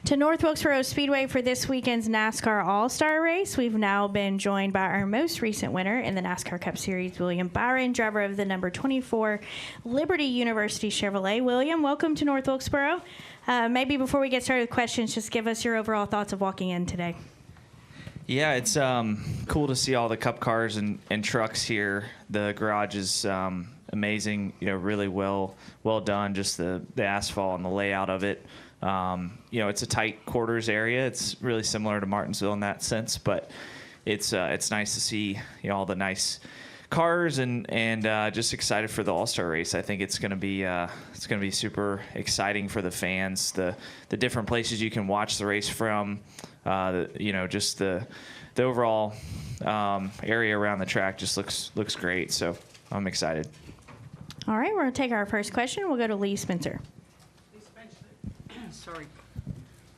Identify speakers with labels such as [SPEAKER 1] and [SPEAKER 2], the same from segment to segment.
[SPEAKER 1] to North Wilkesboro Speedway for this weekend's NASCAR All-Star Race. We've now been joined by our most recent winner in the NASCAR Cup Series, William Byron, driver of the number 24 Liberty University Chevrolet. William, welcome to North Wilkesboro. Maybe before we get started with questions, just give us your overall thoughts of walking in today.
[SPEAKER 2] Yeah, it's cool to see all the Cup cars and trucks here. The garage is amazing, really well done, just the asphalt and the layout of it. It's a tight quarters area. It's really similar to Martinsville in that sense, but it's nice to see all the nice cars and just excited for the All-Star race. I think it's going to be super exciting for the fans. The different places you can watch the race from, just the overall area around the track just looks great. So I'm excited.
[SPEAKER 1] All right, we're going to take our first question. We'll go to Lee Spencer.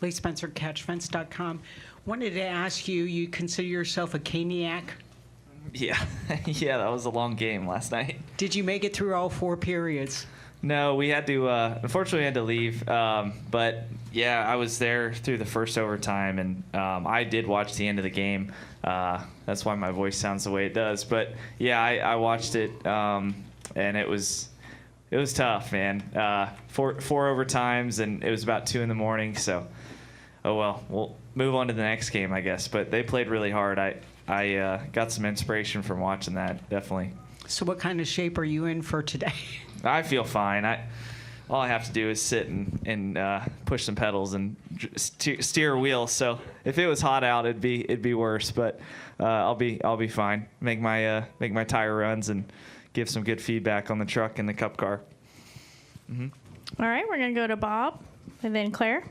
[SPEAKER 3] Lee Spencer, CatchFence.com. Wanted to ask you, you consider yourself a Caniac?
[SPEAKER 2] Yeah, yeah, that was a long game last night.
[SPEAKER 3] Did you make it through all 4 periods?
[SPEAKER 2] No, we had to, unfortunately we had to leave. But yeah, I was there through the first overtime, and I did watch the end of the game. That's why my voice sounds the way it does. But yeah, I watched it, and it was tough, man. 4 overtimes, and it was about 2 in the morning. So, oh well, we'll move on to the next game, I guess. But they played really hard. I got some inspiration from watching that, definitely.
[SPEAKER 3] So what kind of shape are you in for today?
[SPEAKER 2] I feel fine. All I have to do is sit and push some pedals and steer a wheel. So if it was hot out, it'd be worse. But I'll be fine. Make my tire runs and give some good feedback on the truck and the Cup car. Mm-hmm.
[SPEAKER 1] All right, we're going to go to Bob and then Claire.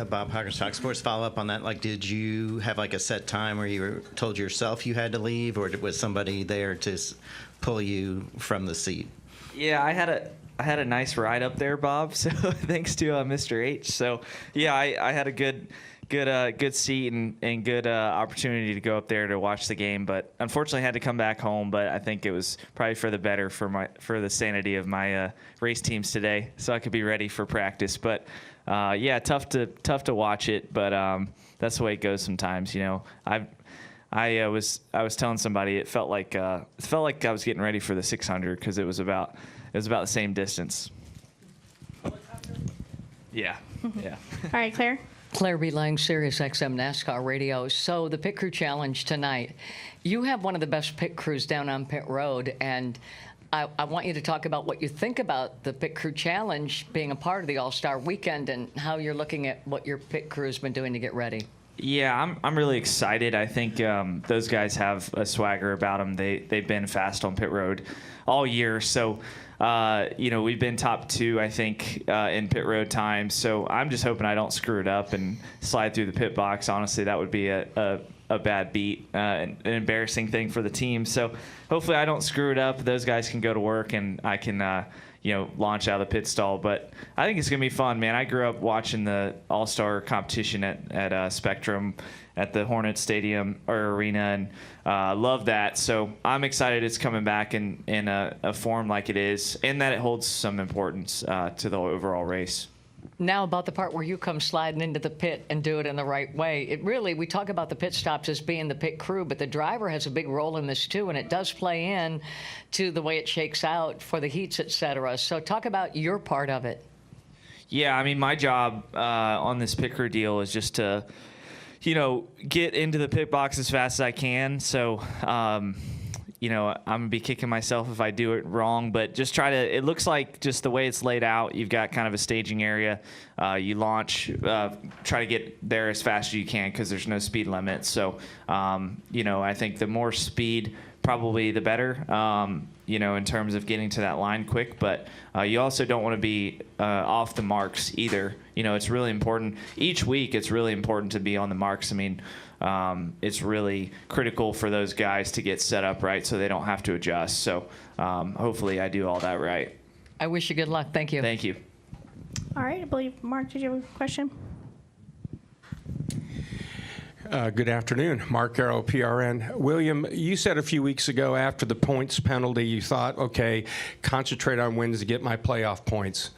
[SPEAKER 4] Bob Hawkins, Fox Sports. Follow up on that. Like, did you have like a set time where you were told yourself you had to leave, or was somebody there to pull you from the seat?
[SPEAKER 2] Yeah, I had a nice ride up there, Bob. So thanks to Mr. H. So yeah, I had a good seat and good opportunity to go up there to watch the game, but unfortunately had to come back home. But I think it was probably for the better for the sanity of my race teams today, so I could be ready for practice. But yeah, tough to watch it, but that's the way it goes sometimes. I was telling somebody it felt like I was getting ready for the 600 because it was about the same distance. Yeah, yeah.
[SPEAKER 1] All right, Claire.
[SPEAKER 5] Claire B. Lang, Sirius XM NASCAR Radio. So the Pit Crew Challenge tonight, you have one of the best pit crews down on pit road, and I want you to talk about what you think about the Pit Crew Challenge being a part of the All-Star Weekend and how you're looking at what your pit crew's been doing to get ready.
[SPEAKER 2] Yeah, I'm really excited. I think those guys have a swagger about them. They've been fast on pit road all year. So, we've been top 2, I think, in pit road times. So I'm just hoping I don't screw it up and slide through the pit box. Honestly, that would be a bad beat, an embarrassing thing for the team. So hopefully I don't screw it up. Those guys can go to work and I can, launch out of the pit stall. But I think it's going to be fun, man. I grew up watching the All-Star competition at Spectrum at the Hornets Stadium or Arena, and love that. So I'm excited it's coming back in a form like it is, and that it holds some importance to the overall race.
[SPEAKER 5] Now about the part where you come sliding into the pit and do it in the right way. We talk about the pit stops as being the pit crew, but the driver has a big role in this too, and it does play in to the way it shakes out for the heats, et cetera. So talk about your part of it.
[SPEAKER 2] Yeah, I mean, my job on this pit crew deal is just to, get into the pit box as fast as I can. So, I'm going to be kicking myself if I do it wrong, but just it looks like just the way it's laid out, you've got kind of a staging area. You launch, try to get there as fast as you can because there's no speed limit. So, I think the more speed, probably the better, in terms of getting to that line quick. But you also don't want to be off the marks either. It's really important. Each week, it's really important to be on the marks. I mean, it's really critical for those guys to get set up right so they don't have to adjust. So hopefully I do all that right.
[SPEAKER 5] I wish you good luck. Thank you.
[SPEAKER 2] Thank you.
[SPEAKER 1] All right, I believe, Mark, did you have a question?
[SPEAKER 6] Good afternoon. Mark Arrow, PRN. William, you said a few weeks ago after the points penalty, you thought, okay, concentrate on wins to get my playoff points.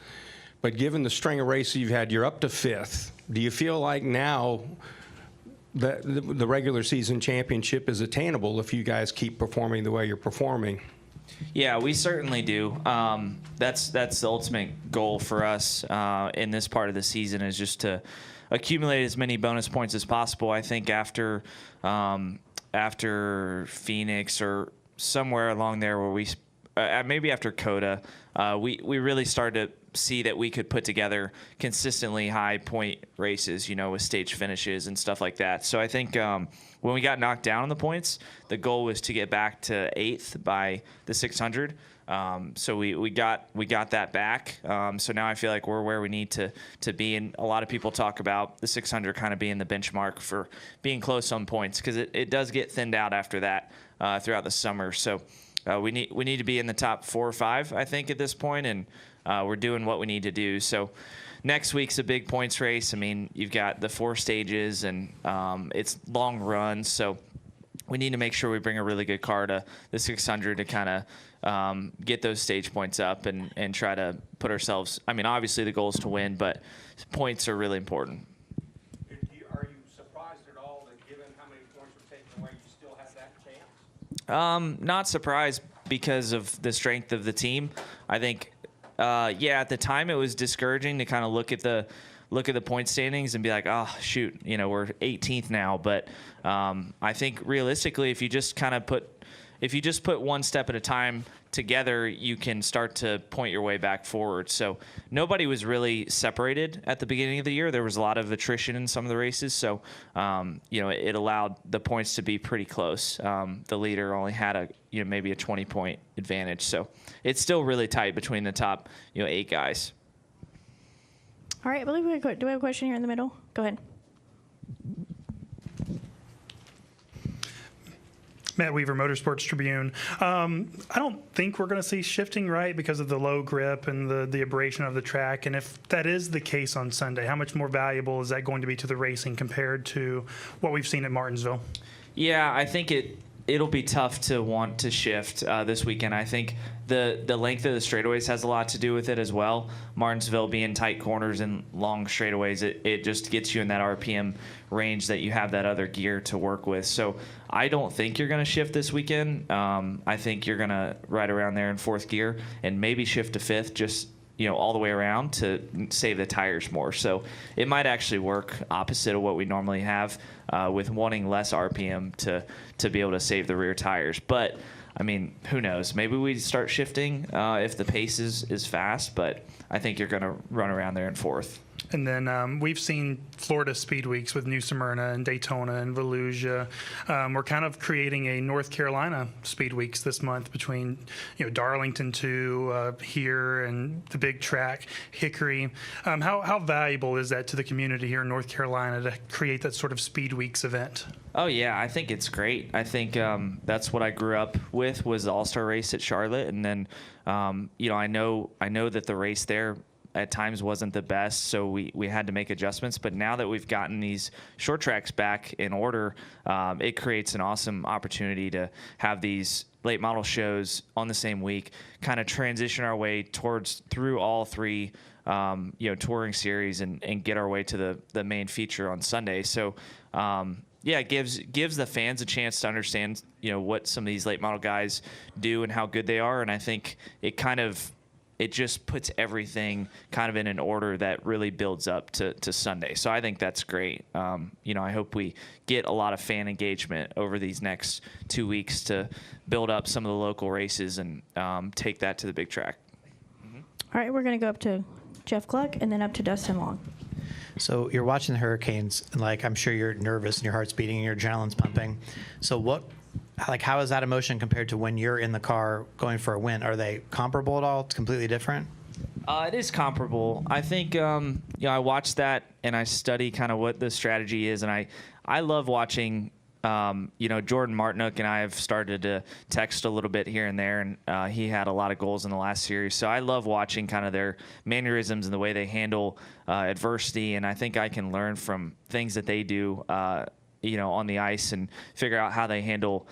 [SPEAKER 6] But given the string of races you've had, you're up to 5th. Do you feel like now that the regular season championship is attainable if you guys keep performing the way you're performing?
[SPEAKER 2] Yeah, we certainly do. That's the ultimate goal for us in this part of the season, is just to accumulate as many bonus points as possible. I think after Phoenix or somewhere along there where we maybe after Coda, we really started to see that we could put together consistently high point races, with stage finishes and stuff like that. So I think when we got knocked down on the points, the goal was to get back to 8th by the 600. So we got that back. So now I feel like we're where we need to be. And a lot of people talk about the 600 kind of being the benchmark for being close on points, because it does get thinned out after that throughout the summer. So we need to be in the top 4 or 5, I think, at this point, and we're doing what we need to do. So next week's a big points race. I mean, you've got the 4 stages, and it's long runs. So we need to make sure we bring a really good car to the 600 to kind of get those stage points up and try to put ourselves. I mean, obviously the goal is to win, but points are really important.
[SPEAKER 6] Are you surprised at all that given how many points were taken away, you still have that chance?
[SPEAKER 2] Not surprised because of the strength of the team. I think, at the time it was discouraging to kind of look at the point standings and be like, oh shoot, we're 18th now. But I think realistically, if you just put one step at a time together, you can start to point your way back forward. So nobody was really separated at the beginning of the year. There was a lot of attrition in some of the races. So, it allowed the points to be pretty close. The leader only had maybe a 20-point advantage. So it's still really tight between the top, 8 guys.
[SPEAKER 1] All right, I believe do we have a question here in the middle? Go ahead.
[SPEAKER 7] Matt Weaver, Motorsports Tribune. I don't think we're going to see shifting, right, because of the low grip and the abrasion of the track. And if that is the case on Sunday, how much more valuable is that going to be to the racing compared to what we've seen at Martinsville?
[SPEAKER 2] Yeah, I think it'll be tough to want to shift this weekend. I think the length of the straightaways has a lot to do with it as well. Martinsville being tight corners and long straightaways, it just gets you in that RPM range that you have that other gear to work with. So I don't think you're going to shift this weekend. I think you're going to ride around there in 4th gear and maybe shift to 5th, just all the way around to save the tires more. So it might actually work opposite of what we normally have with wanting less RPM to be able to save the rear tires. But I mean, who knows? Maybe we start shifting if the pace is fast, but I think you're going to run around there in 4th.
[SPEAKER 7] And then we've seen Florida Speed Weeks with New Smyrna and Daytona and Volusia. We're kind of creating a North Carolina Speed Weeks this month between Darlington here and the big track Hickory. How valuable is that to the community here in North Carolina to create that sort of Speed Weeks event?
[SPEAKER 2] Oh yeah, I think it's great. I think that's what I grew up with, was the All-Star race at Charlotte, and then I know that the race there at times wasn't the best, so we had to make adjustments. But now that we've gotten these short tracks back in order, it creates an awesome opportunity to have these late model shows on the same week, kind of transition our way through all 3 touring series and get our way to the main feature on Sunday. So it gives the fans a chance to understand what some of these late model guys do and how good they are, and I think it just puts everything kind of in an order that really builds up to Sunday. So I think that's great. I hope we get a lot of fan engagement over these next 2 weeks to build up some of the local races and take that to the big track.
[SPEAKER 1] All right, we're going to go up to Jeff Gluck and then up to Dustin Long.
[SPEAKER 8] So you're watching the Hurricanes, and I'm sure you're nervous and your heart's beating and your adrenaline's pumping. So how is that emotion compared to when you're in the car going for a win? Are they comparable at all? It's completely different?
[SPEAKER 2] It is comparable. I think, I watch that and I study kind of what the strategy is, and I love watching. Jordan Martinook and I have started to text a little bit here and there, and he had a lot of goals in the last series. So I love watching kind of their mannerisms and the way they handle adversity, and I think I can learn from things that they do on the ice and figure out how they handle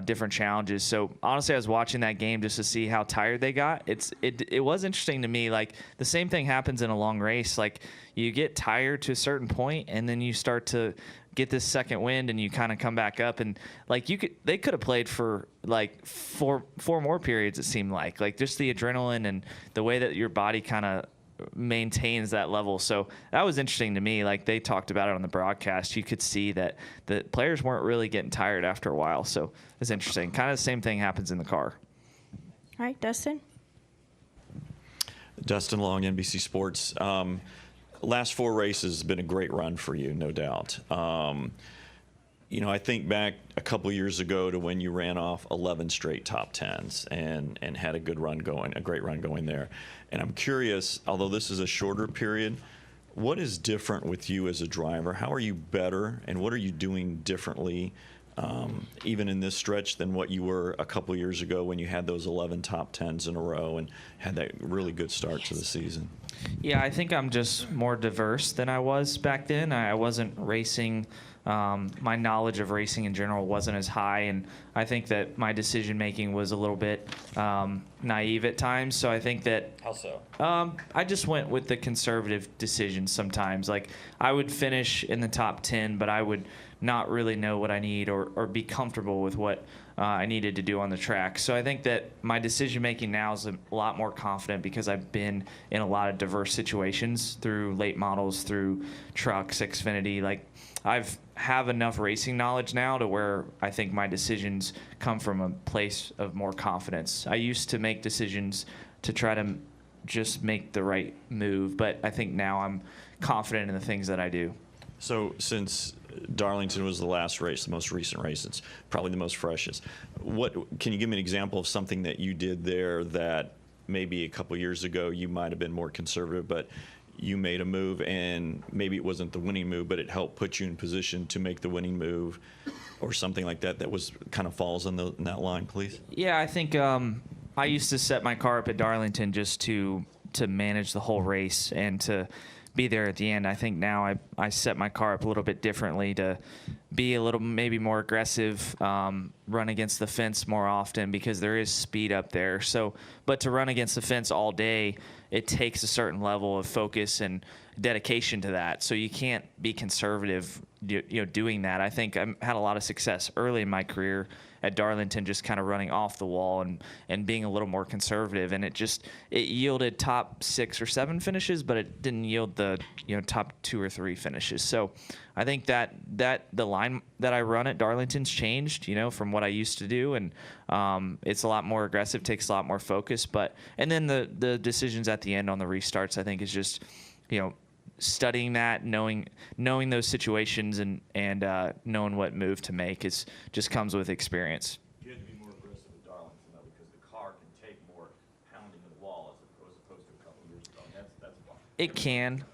[SPEAKER 2] different challenges. So honestly, I was watching that game just to see how tired they got. It was interesting to me. Like, the same thing happens in a long race. Like, you get tired to a certain point, and then you start to get this second wind, and you kind of come back up, and like they could have played for like four more periods. It seemed like just the adrenaline and the way that your body kind of maintains that level. So that was interesting to me. Like, they talked about it on the broadcast. You could see that the players weren't really getting tired after a while. So it's interesting. Kind of the same thing happens in the car.
[SPEAKER 1] All right, Dustin.
[SPEAKER 9] Dustin Long, NBC Sports. Last 4 races has been a great run for you, no doubt. I think back a couple years ago to when you ran off 11 straight top 10s and had a good run going, a great run going there. And I'm curious, although this is a shorter period, what is different with you as a driver? How are you better, and what are you doing differently, even in this stretch, than what you were a couple years ago when you had those 11 top 10s in a row and had that really good start to the season?
[SPEAKER 2] Yeah, I think I'm just more diverse than I was back then. I wasn't racing. My knowledge of racing in general wasn't as high, and I think that my decision making was a little bit naive at times. So I think that.
[SPEAKER 9] How so?
[SPEAKER 2] I just went with the conservative decisions sometimes. Like, I would finish in the top 10, but I would not really know what I need or be comfortable with what I needed to do on the track. So I think that my decision making now is a lot more confident because I've been in a lot of diverse situations through late models, through trucks, Xfinity. Like, have enough racing knowledge now to where I think my decisions come from a place of more confidence. I used to make decisions to try to just make the right move, but I think now I'm confident in the things that I do.
[SPEAKER 9] So since Darlington was the last race, the most recent race, it's probably the most freshest. Can you give me an example of something that you did there that maybe a couple years ago you might have been more conservative, but you made a move and maybe it wasn't the winning move, but it helped put you in position to make the winning move, or something like that that was kind of falls in that line, please?
[SPEAKER 2] Yeah, I think I used to set my car up at Darlington just to manage the whole race and to be there at the end. I think now I set my car up a little bit differently to be a little maybe more aggressive, run against the fence more often because there is speed up there. So, but to run against the fence all day, it takes a certain level of focus and dedication to that. So you can't be conservative, doing that. I think I had a lot of success early in my career at Darlington, just kind of running off the wall and being a little more conservative, and it yielded top 6 or 7 finishes, but it didn't yield the top 2 or 3 finishes. So I think that the line that I run at Darlington's changed, from what I used to do, and it's a lot more aggressive, takes a lot more focus. And then the decisions at the end on the restarts, I think, is just studying that, knowing those situations, and knowing what move to make just comes with experience.
[SPEAKER 9] You had to be more aggressive at Darlington, though, because the car can take more pounding of the wall as opposed to a couple years ago. And that's why.
[SPEAKER 2] It can.
[SPEAKER 9] So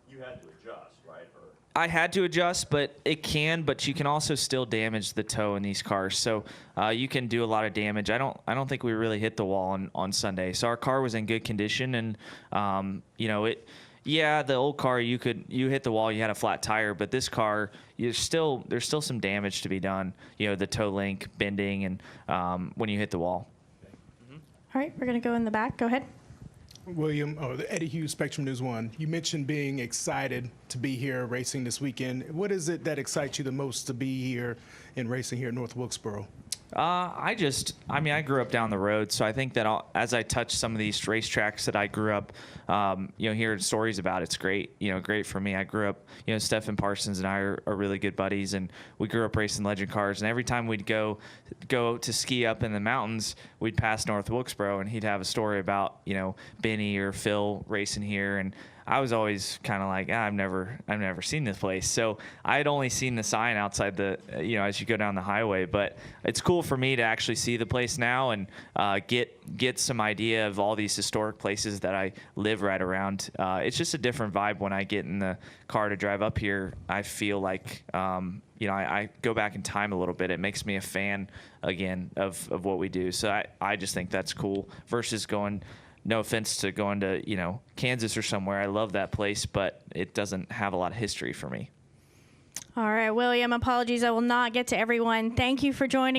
[SPEAKER 9] you had to adjust, right? Or
[SPEAKER 2] I had to adjust, but you can also still damage the toe in these cars. So you can do a lot of damage. I don't think we really hit the wall on Sunday. So our car was in good condition, and yeah, the old car, you hit the wall, you had a flat tire, but this car, there's still some damage to be done. The toe link bending, and when you hit the wall.
[SPEAKER 1] All right, we're going to go in the back. Go ahead.
[SPEAKER 10] William, the Eddie Hughes, Spectrum News 1. You mentioned being excited to be here racing this weekend. What is it that excites you the most to be here and racing here at North Wilkesboro?
[SPEAKER 2] I grew up down the road, so I think that as I touch some of these racetracks that I grew up, hearing stories about, it's great. Great for me. I grew up, Stephen Parsons and I are really good buddies, and we grew up racing legend cars. And every time we'd go to ski up in the mountains, we'd pass North Wilkesboro, and he'd have a story about, Benny or Phil racing here, and I was always kind of like, I've never seen this place. So I had only seen the sign outside as you go down the highway. But it's cool for me to actually see the place now and get some idea of all these historic places that I live right around. It's just a different vibe when I get in the car to drive up here. I feel like, I go back in time a little bit. It makes me a fan again of what we do. So I just think that's cool versus going. No offense to going to, Kansas or somewhere. I love that place, but it doesn't have a lot of history for me.
[SPEAKER 1] All right, William, apologies. I will not get to everyone. Thank you for joining